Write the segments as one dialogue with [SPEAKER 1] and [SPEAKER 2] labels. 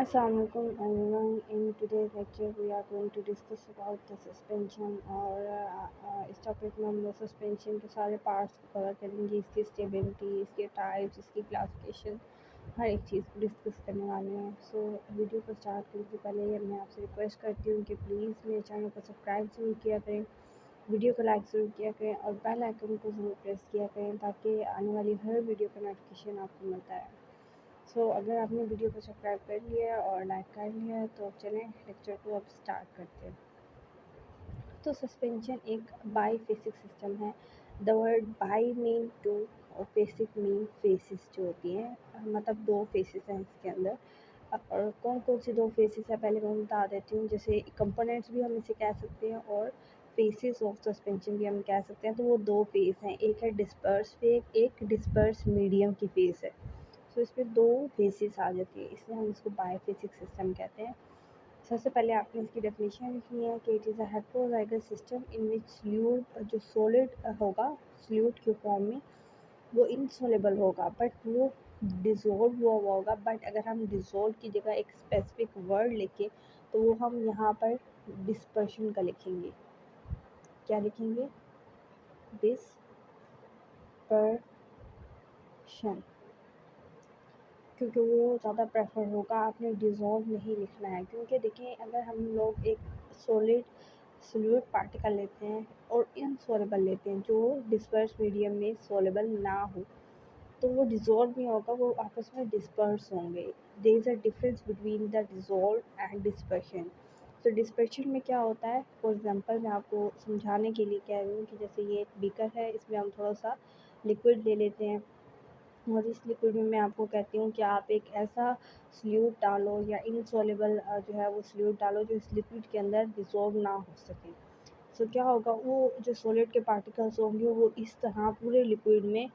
[SPEAKER 1] Assalamualaikum everyone. In today's lecture, we are going to discuss about the suspension और इस topic में हम लोग सस्पेंशन के सारे पार्ट्स को कवर करेंगे, इसकी स्टेबिलिटी, इसके टाइप्स, इसकी क्लासिफिकेशन, हर एक चीज़ को डिस्कस करने वाले हैं। सो वीडियो को स्टार्ट करने से पहले मैं आपसे रिक्वेस्ट करती हूँ कि प्लीज़ मेरे चैनल को सब्सक्राइब ज़रूर किया करें, वीडियो को लाइक ज़रूर किया करें और बेल आइकन को ज़रूर प्रेस किया करें ताकि आने वाली हर वीडियो का नोटिफिकेशन आपको मिलता है। अगर आपने वीडियो को सब्सक्राइब कर लिया है और लाइक कर लिया है तो अब चलें लेक्चर को अब स्टार्ट करते हैं। तो सस्पेंशन एक बाईफेसिक सिस्टम है। The word bi mean two और फेसिक मीन फेसिस जो होती हैं, मतलब दो फेसिस हैं इसके अंदर। और कौन कौन सी दो फेसिस है पहले मैं बता देती हूँ। जैसे कंपोनेंट्स भी हम इसे कह सकते हैं और फेसिस ऑफ सस्पेंशन भी हम कह सकते हैं। तो वो दो फेस हैं, एक है डिस्पर्स फेस, एक डिस्पर्स मीडियम की फेस है। इसमें दो फेसिस आ जाती है, इसलिए हम इसको बाईफेसिक सिस्टम कहते हैं। सबसे पहले आपने इसकी डेफिनेशन लिखनी है कि it is a heterozygous system in which fluid जो सॉलिड होगा फ्लूइड के फॉर्म में वो इनसॉल्युबल होगा बट वो डिज़ोल्व हुआ होगा। बट अगर हम डिज़ोल्व की जगह एक स्पेसिफिक वर्ड लिखें तो वो हम यहाँ पर डिस्पर्शन का लिखेंगे। क्या लिखेंगे? डिस्पर्शन, क्योंकि वो ज़्यादा प्रेफर होगा। आपने डिज़ोल्व नहीं लिखना है, क्योंकि देखिए अगर हम लोग एक सॉलिड सॉल्यूट पार्टिकल लेते हैं और इनसॉल्युबल लेते हैं जो डिस्पर्स मीडियम में सॉल्युबल ना हो तो वो डिज़ोल्व नहीं होगा, वो आपस में डिस्पर्स होंगे। There is a difference between the dissolve and dispersion. तो डिस्पर्शन में क्या होता है, फॉर एग्जांपल मैं आपको समझाने के लिए कह रही हूँ कि जैसे ये एक बीकर है, इसमें हम थोड़ा सा लिक्विड ले लेते हैं और इस लिक्विड में मैं आपको कहती हूँ कि आप एक ऐसा सॉल्यूट डालो या इनसॉल्युबल जो है वो सॉल्यूट डालो जो इस लिक्विड के अंदर डिसॉल्व ना हो सके। क्या होगा, वो जो सॉलिड के पार्टिकल्स होंगे वो इस तरह पूरे लिक्विड में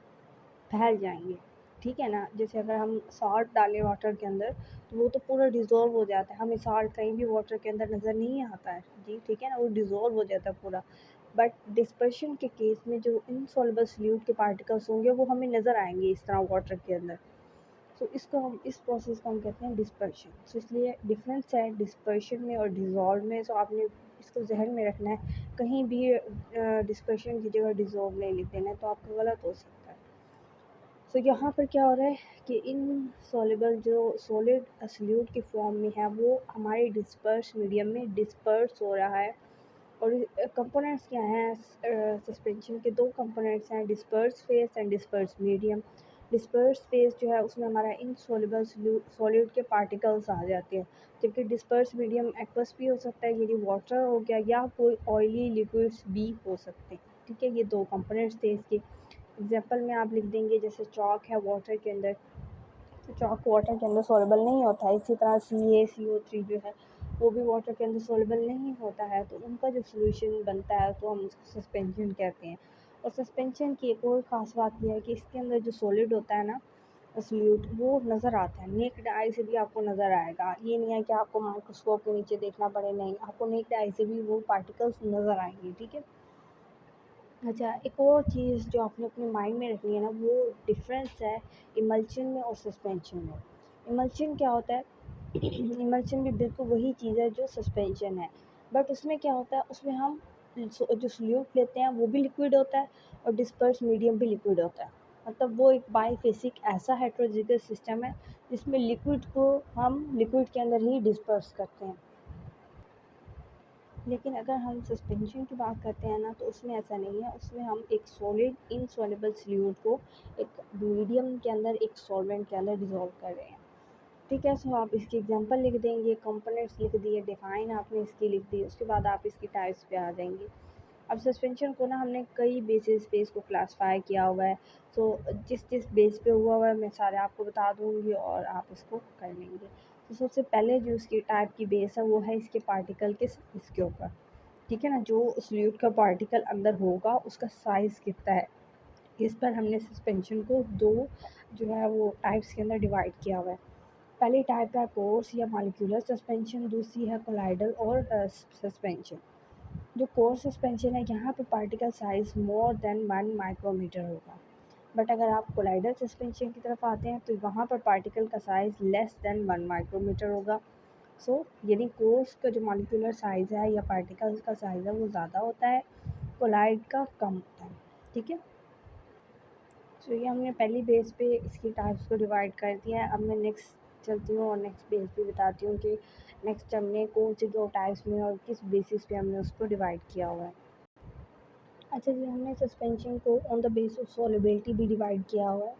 [SPEAKER 1] फैल जाएंगे। ठीक है ना। जैसे अगर हम सॉल्ट डालें वाटर के अंदर तो वो तो पूरा डिज़ोल्व हो जाता है, हमें सॉल्ट कहीं भी वाटर के अंदर नज़र नहीं आता है जी, ठीक है ना, वो डिज़ोल्व हो जाता है पूरा। बट डिस्पर्शन के केस में जो इनसॉल्युबल सॉल्यूट के पार्टिकल्स होंगे वो हमें नज़र आएंगे इस तरह वाटर के अंदर। इसको हम इस प्रोसेस को हम कहते हैं डिस्पर्शन। इसलिए डिफरेंस है डिस्पर्शन में और डिज़ोल्व में। आपने इसको जहन में रखना है, कहीं भी डिस्पर्शन की जगह डिज़ोल्व नहीं लिख देना है तो आपका गलत हो सकता है। यहाँ पर क्या हो रहा है कि इनसॉल्युबल जो सॉलिड सॉल्यूट की फॉर्म में है वो हमारे डिस्पर्स मीडियम में डिस्पर्स हो रहा है। और कंपोनेंट्स क्या हैं सस्पेंशन के? दो कंपोनेंट्स हैं, disperse phase and disperse medium. Disperse phase जो है उसमें हमारा इनसॉल्युबल सॉलिड के पार्टिकल्स आ जाते हैं, जबकि डिस्पर्स मीडियम एक्वस भी हो सकता है, यानी वाटर हो गया, या कोई ऑयली लिक्विड्स भी हो सकते हैं। ठीक है, ये दो कंपोनेंट्स थे इसके। एग्जाम्पल में आप लिख देंगे, जैसे चॉक है वाटर के अंदर, तो चॉक वाटर के अंदर सॉल्युबल नहीं होता है। इसी तरह CaCO3 जो है वो भी वाटर के अंदर सॉल्युबल नहीं होता है, तो उनका जो सोल्यूशन बनता है तो हम उसको सस्पेंशन कहते हैं। और सस्पेंशन की एक और ख़ास बात यह है कि इसके अंदर जो सॉलिड होता है ना सॉल्यूट, वो नज़र आता है, नेक्ड आई से भी आपको नज़र आएगा। ये नहीं है कि आपको माइक्रोस्कोप के नीचे देखना पड़े, नहीं, आपको नेक्ड आई से भी वो पार्टिकल्स नज़र आएंगे। ठीक है। अच्छा, एक और चीज़ जो आपने अपने माइंड में रखनी है ना, वो डिफरेंस है इमल्शन में और सस्पेंशन में। इमल्शन क्या होता है? इमल्शन भी बिल्कुल वही चीज़ है जो सस्पेंशन है, बट उसमें क्या होता है, उसमें हम जो सॉल्यूट लेते हैं वो भी लिक्विड होता है और डिस्पर्स मीडियम भी लिक्विड होता है। मतलब वो एक बाईफेसिक ऐसा हेटेरोजीगस सिस्टम है जिसमें लिक्विड को हम लिक्विड के अंदर ही डिस्पर्स करते हैं। लेकिन अगर हम सस्पेंशन की बात करते हैं ना तो उसमें ऐसा नहीं है, उसमें हम एक सॉलिड इनसॉल्युबल सॉल्यूट को एक मीडियम के अंदर, एक सॉल्वेंट के अंदर डिज़ोल्व कर रहे हैं। ठीक है। आप इसकी एग्जांपल लिख देंगे, कंपोनेंट्स लिख दिए, डिफाइन आपने इसकी लिख दी, उसके बाद आप इसकी टाइप्स पे आ जाएंगे। अब सस्पेंशन को ना हमने कई बेसिस पे इसको क्लासीफाई किया हुआ है, तो जिस जिस बेस पे हुआ हुआ है मैं सारे आपको बता दूँगी और आप इसको कर लेंगे। तो सबसे पहले जो इसकी टाइप की बेस है वो है इसके पार्टिकल के साइज़ के ऊपर। ठीक है ना, जो सॉल्यूट का पार्टिकल अंदर होगा उसका साइज़ कितना है, इस पर हमने सस्पेंशन को दो जो है वो टाइप्स के अंदर डिवाइड किया हुआ है। पहली टाइप है कोर्स या मॉलिक्यूलर सस्पेंशन, दूसरी है कोलाइडल और सस्पेंशन। जो कोर्स सस्पेंशन है यहाँ पे particle size more than 1 micrometre होगा, बट अगर आप कोलाइडल सस्पेंशन की तरफ आते हैं तो वहाँ पर पार्टिकल का साइज़ लेस देन 1 माइक्रोमीटर होगा। सो यानी कोर्स का जो मॉलिक्यूलर साइज़ है या पार्टिकल्स का साइज़ है वो ज़्यादा होता है, कोलाइड का कम होता है। ठीक है, सो ये हमने पहली बेस पे इसकी टाइप्स को डिवाइड कर दिया है। अब मैं नेक्स्ट चलती हूँ और नेक्स्ट बेस पे बताती हूँ कि नेक्स्ट हमने कौन सी 2 टाइप्स में और किस बेसिस पे हमने उसको डिवाइड किया हुआ है। अच्छा जी, हमने सस्पेंशन को on the base of solubility भी डिवाइड किया हुआ है।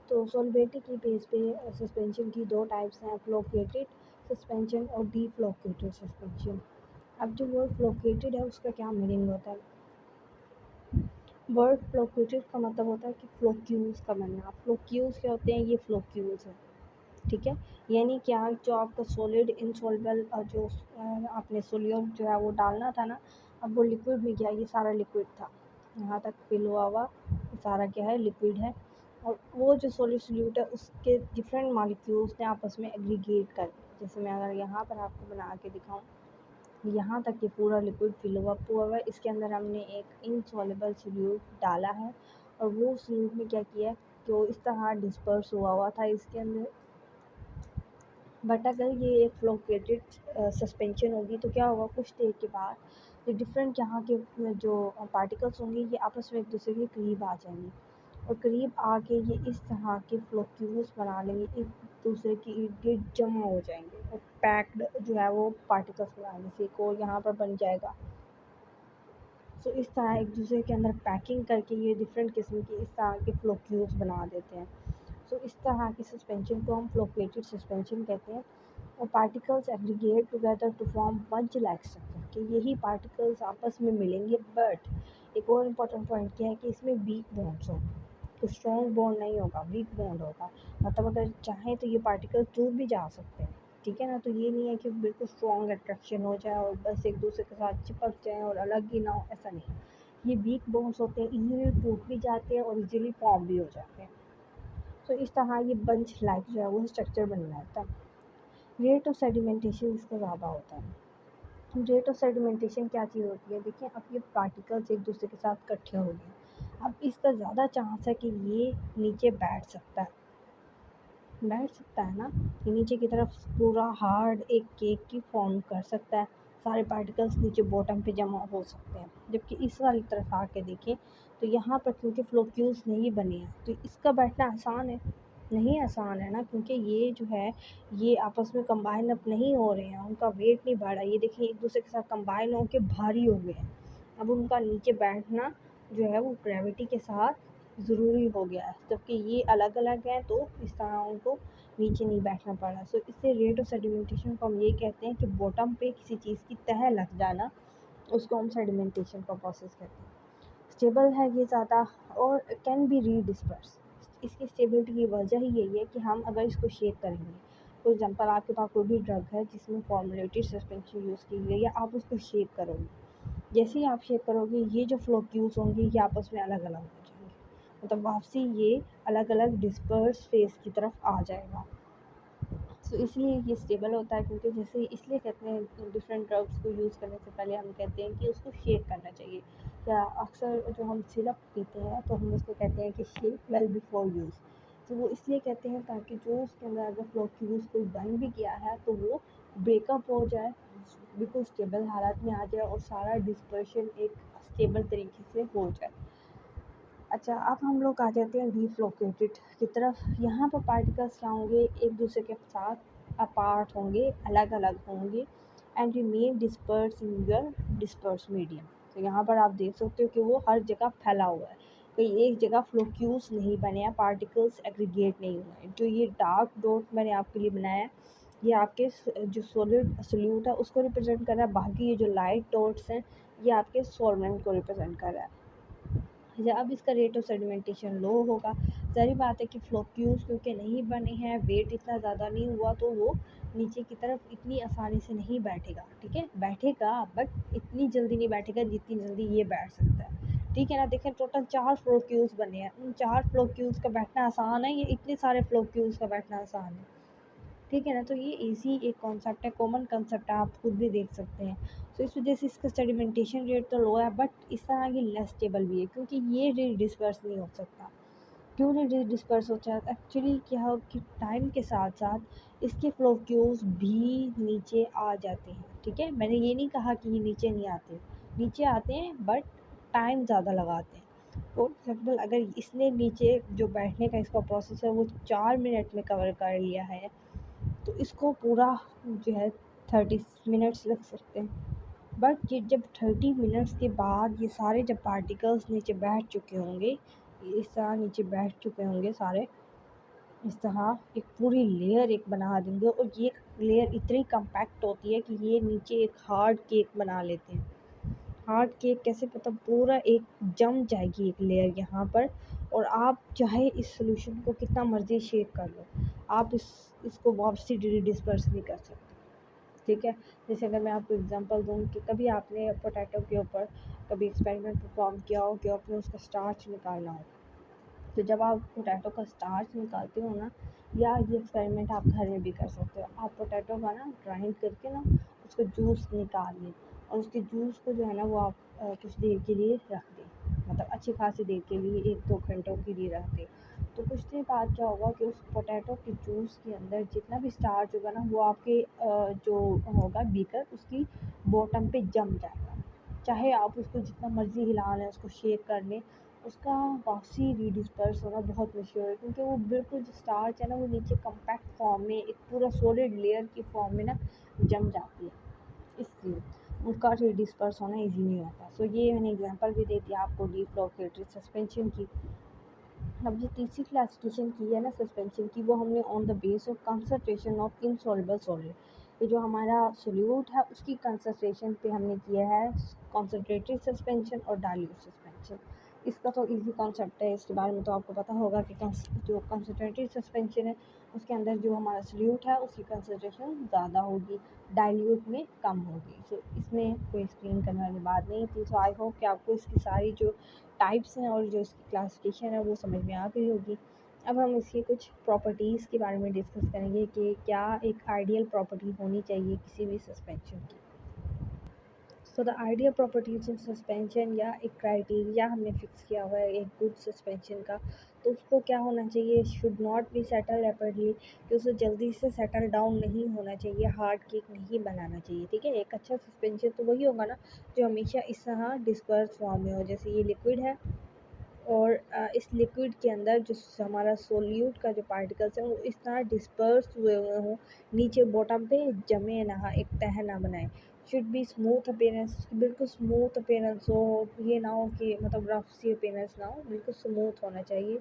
[SPEAKER 1] तो सॉल्युबिलिटी की बेस पे सस्पेंशन की 2 टाइप्स हैं, फ्लोकेटेड सस्पेंशन और डीफ्लोकेटेड सस्पेंशन। अब जो वर्ड फ्लोकेटेड है उसका क्या मीनिंग होता है? वर्ड फ्लोकेटेड का मतलब होता है कि फ्लोक्यूल्स का बनना। फ्लोक्यूल्स क्या होते हैं? ये फ्लोक्यूल्स हैं। ठीक है, यानी क्या, जो आपका सॉलिड इनसॉल्युबल जो आपने सोलियम जो है वो डालना था ना, अब वो लिक्विड में गया, ये सारा लिक्विड था, यहाँ तक फिल हुआ हुआ ये सारा क्या है? लिक्विड है। और वो जो सॉलिड सोल्यूट है उसके डिफरेंट मॉलिक्यूल्स ने आपस में एग्रीगेट कर, जैसे मैं अगर यहाँ पर आपको बना के दिखाऊँ, यहाँ तक ये पूरा लिक्विड फिल हुआ है, इसके अंदर हमने एक इनसॉल्युबल सोल्यूट डाला है और वो सोल्यूट में क्या किया है कि वो इस तरह डिस्पर्स हुआ था इसके अंदर। बट अगर ये एक फ्लोकेटेड सस्पेंशन होगी तो क्या होगा, कुछ देर के बाद ये डिफरेंट यहाँ के जो पार्टिकल्स होंगे ये आपस में एक दूसरे के करीब आ जाएंगे और करीब आके ये इस तरह के फ्लोक्यूल्स बना लेंगे, एक दूसरे के इर्द गिर्द जमा हो जाएंगे और पैक्ड जो है वो पार्टिकल्स बनाने से को यहाँ पर बन जाएगा। सो इस तरह एक दूसरे के अंदर पैकिंग करके ये डिफरेंट किस्म के इस तरह के फ्लोक्यूल्स बना देते हैं। सो इस तरह की सस्पेंशन को हम फ्लोकेटेड सस्पेंशन कहते हैं। और particles aggregate together to form bunch like structure, कि यही पार्टिकल्स आपस में मिलेंगे। बट एक और इम्पॉर्टेंट पॉइंट क्या है कि इसमें वीक बॉन्ड्स होंगे, तो स्ट्रॉन्ग बॉन्ड नहीं होगा, वीक बॉन्ड होगा। मतलब अगर चाहें तो ये पार्टिकल्स दूर भी जा सकते हैं। ठीक है ना, तो ये नहीं है कि बिल्कुल स्ट्रॉन्ग अट्रैक्शन हो जाए और बस एक दूसरे के साथ चिपक जाएं और अलग ही ना हो, ऐसा नहीं। ये वीक बॉन्ड्स होते हैं, इजीली टूट भी जाते हैं और इजीली फॉर्म भी हो जाते हैं। तो इस तरह ये बंच लाइक जो है वो स्ट्रक्चर बन जाता है। रेट ऑफ सेडिमेंटेशन इसका ज़्यादा होता है। रेट ऑफ सेडिमेंटेशन क्या चीज़ होती है? देखिए, अब ये पार्टिकल्स एक दूसरे के साथ इकट्ठे हो गए, अब इसका ज़्यादा चांस है कि ये नीचे बैठ सकता है ना, ये नीचे की तरफ पूरा हार्ड एक केक की फॉर्म कर सकता है, सारे पार्टिकल्स नीचे बॉटम पे जमा हो सकते हैं। जबकि इस वाली तरफ आके देखें तो यहाँ पर क्योंकि फ्लोक्यूल्स नहीं बने हैं तो इसका बैठना आसान है, नहीं आसान है ना, क्योंकि ये जो है ये आपस में कंबाइन अप नहीं हो रहे हैं, उनका वेट नहीं बढ़ रहा। ये देखिए एक दूसरे के साथ कंबाइन होकर भारी हो गए हैं, अब उनका नीचे बैठना जो है वो ग्रेविटी के साथ ज़रूरी हो गया है। जबकि ये अलग अलग है तो इस तरह उनको नीचे नहीं बैठना पड़ रहा। सो इससे रेट ऑफ सेडिमेंटेशन को हम ये कहते हैं कि बॉटम पे किसी चीज़ की तह लग जाना, उसको हम सेडिमेंटेशन का प्रोसेस कहते हैं। स्टेबल है ये ज़्यादा और कैन बी रीडिस्पर्स। इसकी स्टेबिलिटी की वजह ही यही है कि हम अगर इसको शेक करेंगे, फॉर एग्जांपल आपके पास कोई भी ड्रग है जिसमें फॉर्मुलेटेड सस्पेंशन यूज़ की गई है, आप उसको शेक करोगे, जैसे ही आप शेक करोगे ये जो फ्लोक्यूल्स होंगे ये आपस में अलग अलग हो जाएंगे, मतलब वापसी ये अलग अलग डिस्पर्स फेस की तरफ आ जाएगा। सो इसलिए ये स्टेबल होता है, क्योंकि जैसे इसलिए कहते हैं डिफरेंट ड्रग्स को यूज़ करने से पहले हम कहते हैं कि उसको शेक करना चाहिए। या अक्सर जो हम सिरप पीते हैं तो हम उसको कहते हैं कि शेक वेल बिफोर यूज़। तो वो इसलिए कहते हैं ताकि जो उसके अंदर अगर फ्लोक्यूल्स कोई बन भी गया है तो वो ब्रेकअप हो जाए, बिल्कुल स्टेबल हालत में आ जाए और सारा डिस्पर्शन एक स्टेबल तरीके से हो जाए। अच्छा, अब हम लोग आ जाते हैं डीफ्लोकेटेड की तरफ। यहाँ पर पार्टिकल्स क्या होंगे, एक दूसरे के साथ अपार्ट होंगे, अलग अलग होंगे and remain disperse in your disperse medium. तो यहाँ पर आप देख सकते हो कि वो हर जगह फैला हुआ है, कहीं एक जगह फ्लोक्यूल्स नहीं बने हैं, पार्टिकल्स एग्रीगेट नहीं हुए हैं। जो ये डार्क डॉट मैंने आपके लिए बनाया है ये आपके जो सॉलिड सोल्यूट है उसको रिप्रेजेंट कर रहा है, बाकी ये जो लाइट डॉट्स हैं ये आपके सॉल्वेंट को रिप्रेजेंट कर रहा है। अब इसका रेट ऑफ सेडिमेंटेशन लो होगा, ज़ाहिर बात है कि फ्लोक्यूल्स क्योंकि नहीं बने हैं, वेट इतना ज़्यादा नहीं हुआ तो वो नीचे की तरफ इतनी आसानी से नहीं बैठेगा। ठीक है, बैठेगा बट इतनी जल्दी नहीं बैठेगा जितनी जल्दी ये बैठ सकता है। ठीक है ना, देखें टोटल 4 फ्लोक्यूल्स बने हैं, उन 4 फ्लोक्यूल्स का बैठना आसान है, ये इतने सारे फ्लोक्यूल्स का बैठना आसान है। ठीक है ना, तो ये इजी एक कॉन्सेप्ट है, कॉमन कॉन्सेप्ट है, आप खुद भी देख सकते हैं। तो इस वजह से इसका सेडिमेंटेशन रेट तो लो है, बट इस तरह की लेस स्टेबल भी है क्योंकि ये डिस्पर्स नहीं हो सकता। क्यों नहीं डिस्पर्स होता है? एक्चुअली क्या हो कि टाइम के साथ साथ इसके फ्लोक्यूल्स भी नीचे आ जाते हैं, ठीक है? मैंने ये नहीं कहा कि ये नीचे नहीं आते, नीचे आते हैं बट टाइम ज़्यादा लगाते हैं। फॉर एग्जाम्पल अगर इसने नीचे जो बैठने का इसका प्रोसेस है वो 4 मिनट में कवर कर लिया है, तो इसको पूरा जो है 30 मिनट्स लग सकते हैं। बट ये जब 30 मिनट्स के बाद ये सारे जब पार्टिकल्स नीचे बैठ चुके होंगे, इस तरह नीचे बैठ चुके होंगे सारे, इस तरह एक पूरी लेयर एक बना देंगे और ये लेयर इतनी कम्पैक्ट होती है कि ये नीचे एक हार्ड केक बना लेते हैं। हार्ड केक कैसे, मतलब पूरा एक जम जाएगी एक लेयर यहाँ पर, और आप चाहे इस सोल्यूशन को कितना मर्जी शेक कर लो, आप इसको वापसी डिस्पर्स नहीं कर सकते, ठीक है? जैसे अगर मैं आपको एग्जांपल दूँ कि कभी आपने पोटैटो के ऊपर कभी एक्सपेरिमेंट परफॉर्म किया हो कि आपने उसका स्टार्च निकालना हो, तो जब आप पोटैटो का स्टार्च निकालते हो ना, या ये एक्सपेरिमेंट आप घर में भी कर सकते हो, आप पोटैटो का ना ग्राइंड करके ना उसका जूस निकाल लें और उसके जूस को जो है ना वो आप कुछ देर के लिए रख दें, मतलब अच्छी खासी देर के लिए 1-2 घंटों के लिए रख दें। तो कुछ देर बाद क्या होगा कि उस पोटैटो के जूस के अंदर जितना भी स्टार्च होगा ना वो आपके जो होगा बीकर उसकी बॉटम पे जम जाएगा। चाहे आप उसको जितना मर्ज़ी हिला लें, उसको शेक कर लें, उसका वापसी रीडिस्पर्स होना बहुत मुश्किल है, क्योंकि वो बिल्कुल जो स्टार्च है ना वो नीचे कम्पैक्ट फॉर्म में एक पूरा सॉलिड लेयर की फॉर्म में ना जम जाती है, इसलिए उनका रीडिस्पर्स होना ईजी नहीं होता। सो ये मैंने एग्जांपल भी दे दिया आपको डीप फ्लोरेटरी सस्पेंशन की। अब जो तीसरी क्लासिफिकेशन की है ना सस्पेंशन की, वो हमने on the base of concentration of insoluble solid, ये जो हमारा सोल्यूट है उसकी कंसंट्रेशन पे हमने किया है कॉन्सेंट्रेटेड सस्पेंशन और डाइल्यूट सस्पेंशन। इसका तो इजी कॉन्सेप्ट है, इसके बारे में तो आपको पता होगा कि जो कंसंट्रेटेड सस्पेंशन है उसके अंदर जो हमारा सोल्यूट है उसकी कंसंट्रेशन ज़्यादा होगी, डाइल्यूट में कम होगी। सो इसमें कोई एक्सप्लेन करने वाली बात नहीं थी। सो आई होप कि आपको इसकी सारी जो टाइप्स हैं और जो इसकी क्लासिफिकेशन है वो समझ में आ गई होगी। अब हम इसकी कुछ प्रॉपर्टीज़ के बारे में डिस्कस करेंगे कि क्या एक आइडियल प्रॉपर्टी होनी चाहिए किसी भी सस्पेंशन की। So the ideal properties in suspension, या एक क्राइटेरिया हमने फिक्स किया हुआ है एक गुड सस्पेंशन का, तो उसको क्या होना चाहिए, should not be settle rapidly, कि उसे जल्दी से सेटल डाउन नहीं होना चाहिए, हार्ड केक नहीं बनाना चाहिए, ठीक है? एक अच्छा सस्पेंशन तो वही होगा ना जो हमेशा इस तरह डिस्पर्स फॉर्म में हो, जैसे ये लिक्विड है और इस लिक्विड के अंदर जो हमारा सोल्यूट का जो पार्टिकल्स हैं वो इस तरह डिस्पर्स हुए हुए हों, नीचे बॉटम पे जमे ना, एक तह ना बनाए। शुड बी स्मूथ अपीयरेंस, बिल्कुल स्मूथ अपीयरेंस हो, ये ना हो कि मतलब रफ सी अपीयरेंस ना हो, बिल्कुल स्मूथ होना चाहिए।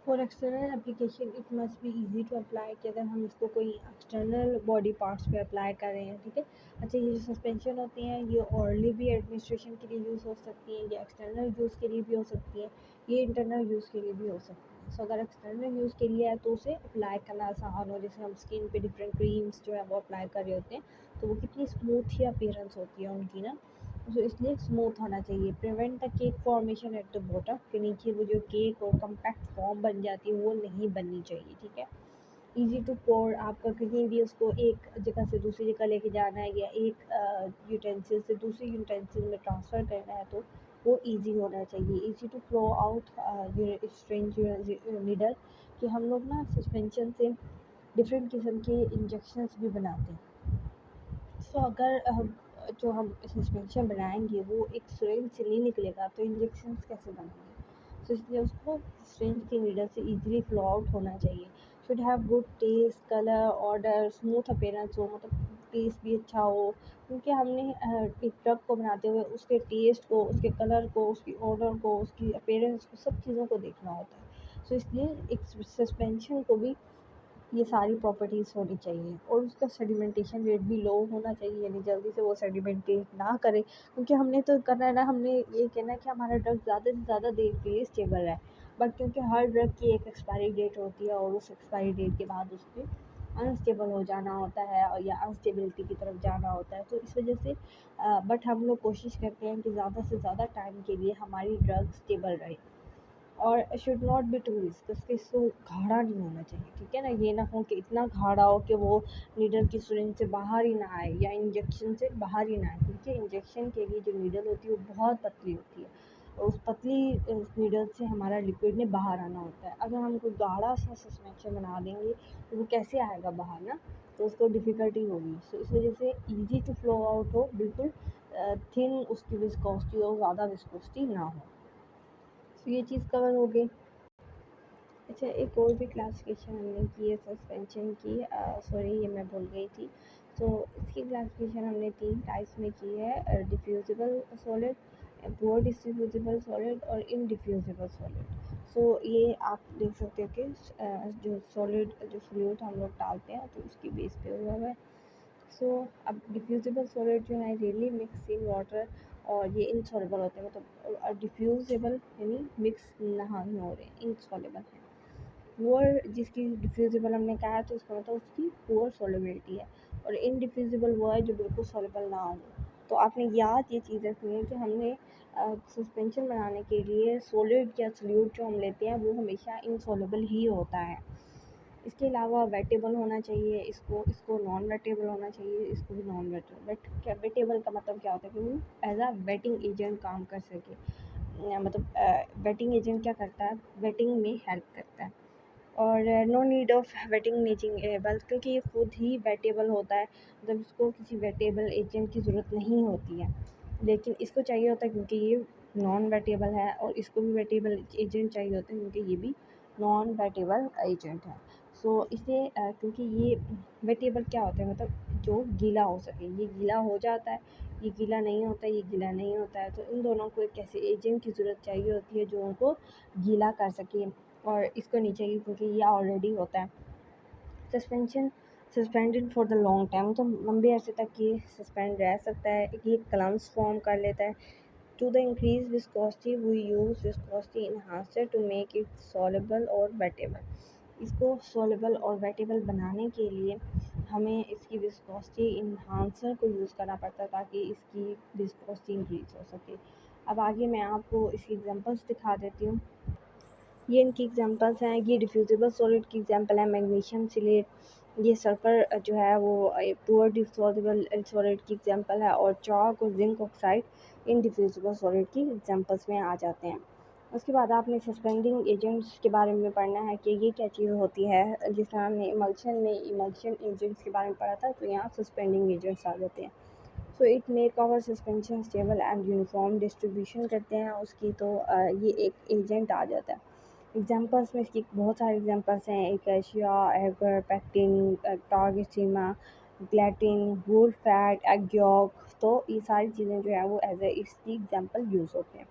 [SPEAKER 1] For external application it must be easy to apply, कि अगर हम इसको कोई एक्सटर्नल बॉडी पार्ट्स पे अप्लाई कर रहे हैं, ठीक है? अच्छा, ये जो सस्पेंशन होती हैं ये ऑरली भी एडमिनिस्ट्रेशन के लिए यूज़ हो सकती हैं, ये एक्सटर्नल यूज़ के लिए भी हो सकती हैं, ये इंटरनल यूज़ के लिए भी हो सकती हैं। सो अगर एक्सटर्नल यूज़ के लिए है तो उसे अप्लाई करना आसान हो, जैसे हम स्किन पे डिफरेंट क्रीम्स जो है वो अप्लाई कर रहे होते हैं, तो वो कितनी स्मूथ ही अपीयरेंस होती है उनकी ना, तो इसलिए स्मूथ होना चाहिए। Prevent the cake formation at the bottom, के नीचे वो जो केक और कम्पैक्ट फॉर्म बन जाती है वो नहीं बननी चाहिए, ठीक है? ईजी टू पोर, आपका कहीं भी उसको एक जगह से दूसरी जगह लेके जाना है या एक यूटेंसिल से दूसरी यूटेंसिल में ट्रांसफ़र करना है तो वो ईजी होना चाहिए। Easy to flow out strange needle, कि हम लोग ना सस्पेंशन से डिफरेंट किस्म के इंजेक्शंस भी बनाते हैं। सो अगर जो हम सस्पेंशन बनाएंगे वो एक सिरिंज से नहीं निकलेगा तो इंजेक्शंस कैसे बनेंगे? तो इसलिए उसको सिरिंज की नीडल से इजीली फ्लो आउट होना चाहिए। Should have good taste, colour, odour, smooth appearance हो, मतलब टेस्ट भी अच्छा हो, क्योंकि हमने एक ड्रग को बनाते हुए उसके टेस्ट को, उसके कलर को, उसकी ऑर्डर को, उसकी अपीयरेंस को, सब चीज़ों को देखना होता है। सो इसलिए एक सस्पेंशन को भी ये सारी प्रॉपर्टीज़ होनी चाहिए, और उसका सेडिमेंटेशन रेट भी लो होना चाहिए, यानी जल्दी से वो सेडिमेंटेट ना करे, क्योंकि हमने तो करना है ना, हमने ये कहना है कि हमारा ड्रग ज़्यादा से ज़्यादा देर के लिए स्टेबल रहे। बट क्योंकि हर ड्रग की एक एक्सपायरी डेट होती है और उस एक्सपायरी डेट के बाद उस पर अनस्टेबल हो जाना होता है और या अनस्टेबिलिटी की तरफ जाना होता है, तो इस वजह से बट हम लोग कोशिश करते हैं कि ज़्यादा से ज़्यादा टाइम के लिए हमारी ड्रग स्टेबल रहे। और should not be too risk, इसको गाढ़ा नहीं होना चाहिए, ठीक है ना? ये ना हो कि इतना गाढ़ा हो कि वो नीडल की सिरिंज से बाहर ही ना आए या इंजेक्शन से बाहर ही ना आए, क्योंकि इंजेक्शन के लिए जो नीडल होती है वो बहुत पतली होती है। उस पतली नीडल से हमारा लिक्विड ने बाहर आना होता है। अगर हम कोई गाढ़ा सा सस्पेंशन बना देंगे तो वो कैसे आएगा बाहर ना, तो उसको डिफ़िकल्टी होगी। सो इस वजह से ईज़ी टू फ्लो आउट हो, बिल्कुल थिन उसकी विस्कोसिटी हो, ज़्यादा विस्कोसिटी ना हो। तो ये चीज़ कवर हो गई। अच्छा, एक और भी क्लासिफिकेशन हमने की है सस्पेंशन की, सॉरी ये मैं भूल गई थी। तो इसकी क्लासिफिकेशन हमने 3 टाइप्स में की है, diffusible solid, poor diffusible solid और इनडिफ्यूजिबल सॉलिड। सो ये आप देख सकते हो कि जो सॉलिड जो फ्लूइड हम लोग डालते हैं तो उसकी बेस पे हुआ है। सो अब डिफ्यूजिबल सॉलिड जो है रियली मिक्स इन वाटर, और ये इनसॉल्युबल होते हैं, मतलब डिफ्यूजिबल यानी मिक्स नहीं हो रहे, इनसॉल्युबल है। पुअर जिसकी डिफ्यूजिबल हमने कहा है तो इसका मतलब उसकी पुअर सॉल्युबिलिटी है, और इनडिफ्यूजिबल वो है जो बिल्कुल सॉल्युबल ना हो। तो आपने याद ये चीज़ रखनी है कि हमने सस्पेंशन बनाने के लिए सॉलिड या सॉल्यूट जो हम लेते हैं वो हमेशा इनसॉल्युबल ही होता है। इसके अलावा वेटेबल होना चाहिए, इसको इसको नॉन वेटेबल होना चाहिए, इसको भी नॉन वेटेबल। वेटेबल का मतलब क्या होता है कि वो एज अ वेटिंग एजेंट काम कर सके, मतलब वेटिंग एजेंट क्या करता है, वेटिंग में हेल्प करता है। और no need of wetting measuring able, क्योंकि ये खुद ही वेटेबल होता है, मतलब इसको किसी वेटेबल एजेंट की ज़रूरत नहीं होती है, लेकिन इसको चाहिए होता है क्योंकि ये नॉन वेटेबल है, और इसको भी वेटेबल एजेंट चाहिए होता है क्योंकि ये भी नॉन वेटेबल एजेंट है। सो इसे क्योंकि ये वेटेबल क्या होता है, मतलब जो गीला हो सके, ये गीला हो जाता है, ये गीला नहीं होता, ये गीला नहीं होता है, तो इन दोनों को एक ऐसे एजेंट की ज़रूरत चाहिए होती है जो उनको गीला कर सके, और इसको नहीं चाहिए क्योंकि ये ऑलरेडी होता है। Suspension suspended for the long time, तो लंबे अरसे तक ये सस्पेंड रह सकता है, ये क्लम्स फॉर्म कर लेता है। To the increase viscosity we use viscosity enhancer to make it soluble और वेटेबल। इसको सॉल्युबल और वेटेबल बनाने के लिए हमें इसकी विस्कोसिटी इन्हांसर को यूज़ करना पड़ता है ताकि इसकी विस्कोसिटी इंक्रीज हो सके। अब आगे मैं आपको इसकी एग्जांपल्स दिखा देती हूँ। ये इनकी एग्जांपल्स हैं, ये डिफ्यूजिबल सॉलिड की एग्जांपल है मैग्नीशियम सिलेट, ये सल्फर जो है वो पुअर डिसॉल्वेबल सॉलिड की एग्जांपल है, और चॉक और जिंक ऑक्साइड इन डिफ्यूजिबल सॉलिड की एग्जांपल्स में आ जाते हैं। उसके बाद आपने सस्पेंडिंग एजेंट्स के बारे में पढ़ना है कि ये क्या चीज़ होती है। जिस तरह हमने इमल्शन में इमल्शन एजेंट्स के बारे में पढ़ा था, तो यहाँ सस्पेंडिंग एजेंट्स आ जाते हैं। So it make our suspension stable and uniform distribution करते हैं उसकी, तो ये एक एजेंट आ जाता है। एग्जांपल्स में इसकी बहुत सारे एग्जांपल्स हैं, acacia, eager, pectin, टारगेस्टीमा, ग्लैटिन, wool fat, egg York. तो ये सारी चीज़ें जो है वो एज ए इसकी एग्जांपल यूज़ होते हैं।